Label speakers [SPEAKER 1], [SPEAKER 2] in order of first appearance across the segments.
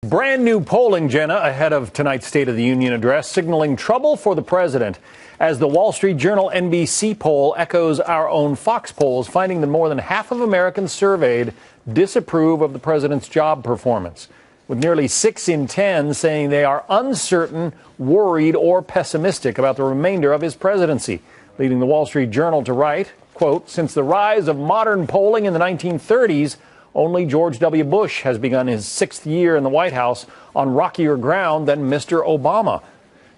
[SPEAKER 1] Brand new polling, Jenna, ahead of tonight's State of the Union address, signaling trouble for the president as the Wall Street Journal NBC poll echoes our own Fox polls, finding that more than half of Americans surveyed disapprove of the president's job performance, with nearly 6 in 10 saying they are uncertain, worried, or pessimistic about the remainder of his presidency, leading the Wall Street Journal to write, quote, "Since the rise of modern polling in the 1930s, only George W. Bush has begun his 6th year in the White House on rockier ground than Mr. Obama."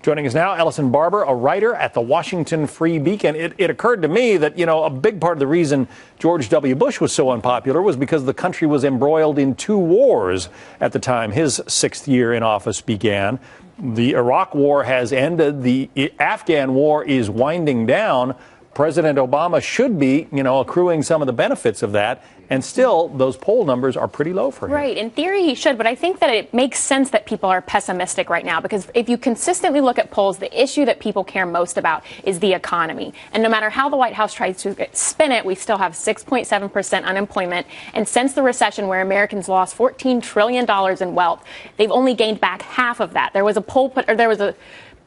[SPEAKER 1] Joining us now, Ellison Barber, a writer at the Washington Free Beacon. It occurred to me that, a big part of the reason George W. Bush was so unpopular was because the country was embroiled in 2 wars at the time his 6th year in office began. The Iraq War has ended. The Afghan War is winding down. President Obama should be, accruing some of the benefits of that. And still, those poll numbers are pretty low for him.
[SPEAKER 2] Right. In theory, he should. But I think that it makes sense that people are pessimistic right now, because if you consistently look at polls, the issue that people care most about is the economy. And no matter how the White House tries to spin it, we still have 6.7% unemployment. And since the recession, where Americans lost $14 trillion in wealth, they've only gained back half of that. There was a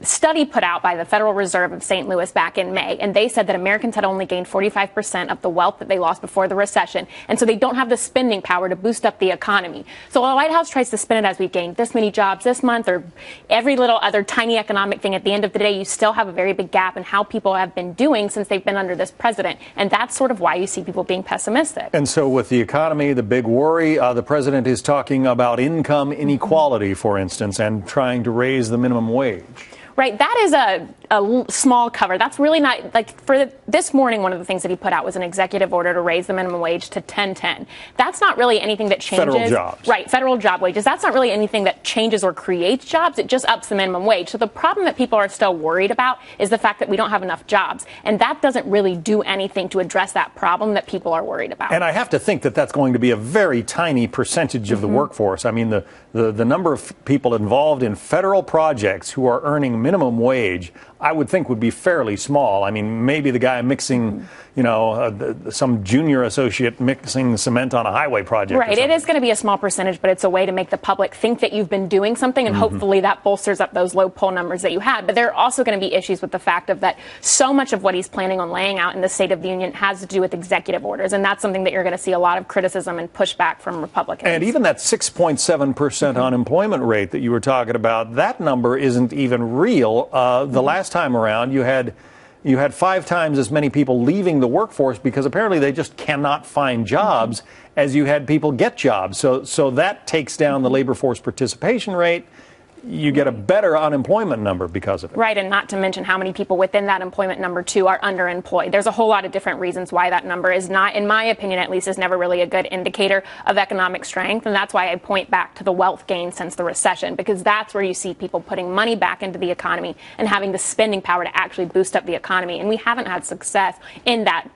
[SPEAKER 2] study put out by the Federal Reserve of St. Louis back in May, and they said that Americans had only gained 45% of the wealth that they lost before the recession, and so they don't have the spending power to boost up the economy. So while the White House tries to spin it as we've gained this many jobs this month, or every little other tiny economic thing, at the end of the day, you still have a very big gap in how people have been doing since they've been under this president, and that's sort of why you see people being pessimistic.
[SPEAKER 1] And so with the economy, the big worry, the president is talking about income inequality, for instance, and trying to raise the minimum wage.
[SPEAKER 2] Right. That is a small cover. That's really not, for this morning, one of the things that he put out was an executive order to raise the minimum wage to $10.10. That's not really anything that changes.
[SPEAKER 1] Federal jobs.
[SPEAKER 2] Right. Federal job wages. That's not really anything that changes or creates jobs. It just ups the minimum wage. So the problem that people are still worried about is the fact that we don't have enough jobs. And that doesn't really do anything to address that problem that people are worried about.
[SPEAKER 1] And I have to think that that's going to be a very tiny percentage of the workforce. I mean, the number of people involved in federal projects who are earning minimum wage, I would think, would be fairly small. I mean, maybe the guy mixing, some junior associate mixing cement on a highway project.
[SPEAKER 2] Right. It is going to be a small percentage, but it's a way to make the public think that you've been doing something, and hopefully that bolsters up those low poll numbers that you had. But there are also going to be issues with the fact of that so much of what he's planning on laying out in the State of the Union has to do with executive orders, and that's something that you're going to see a lot of criticism and pushback from Republicans.
[SPEAKER 1] And even that 6.7% unemployment rate that you were talking about, that number isn't even real. The last time around, you had 5 times as many people leaving the workforce because apparently they just cannot find jobs as you had people get jobs. So that takes down the labor force participation rate. You get a better unemployment number because of it.
[SPEAKER 2] Right, and not to mention how many people within that employment number, too, are underemployed. There's a whole lot of different reasons why that number is not, in my opinion at least, is never really a good indicator of economic strength. And that's why I point back to the wealth gain since the recession, because that's where you see people putting money back into the economy and having the spending power to actually boost up the economy. And we haven't had success in that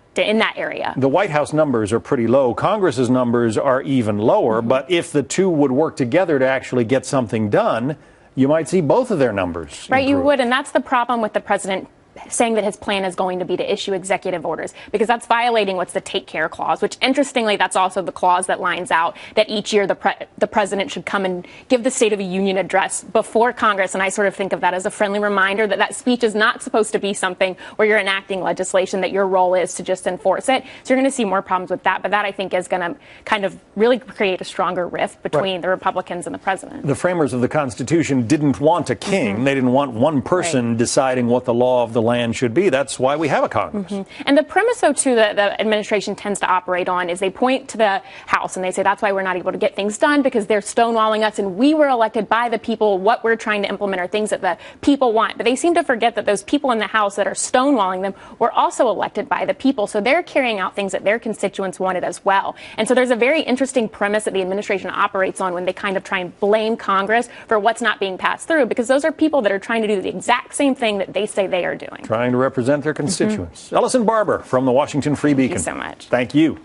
[SPEAKER 2] area.
[SPEAKER 1] The White House numbers are pretty low. Congress's numbers are even lower. But if the two would work together to actually get something done, you might see both of their numbers
[SPEAKER 2] Right,
[SPEAKER 1] improve.
[SPEAKER 2] you would, and that's the problem with the president saying that his plan is going to be to issue executive orders, because that's violating what's the take care clause, which interestingly, that's also the clause that lines out that each year the president should come and give the State of the Union address before Congress. And I sort of think of that as a friendly reminder that that speech is not supposed to be something where you're enacting legislation, that your role is to just enforce it. So you're going to see more problems with that. But that, I think, is going to kind of really create a stronger rift between the Republicans and the president.
[SPEAKER 1] The framers of the Constitution didn't want a king. They didn't want one person deciding what the law of the land should be. That's why we have a Congress.
[SPEAKER 2] And the premise, though, too, that the administration tends to operate on is they point to the House and they say that's why we're not able to get things done, because they're stonewalling us and we were elected by the people. What we're trying to implement are things that the people want. But they seem to forget that those people in the House that are stonewalling them were also elected by the people. So they're carrying out things that their constituents wanted as well. And so there's a very interesting premise that the administration operates on when they kind of try and blame Congress for what's not being passed through, because those are people that are trying to do the exact same thing that they say they are doing.
[SPEAKER 1] Trying to represent their constituents. Ellison Barber from the Washington Free Beacon.
[SPEAKER 2] Thank you so much.
[SPEAKER 1] Thank you.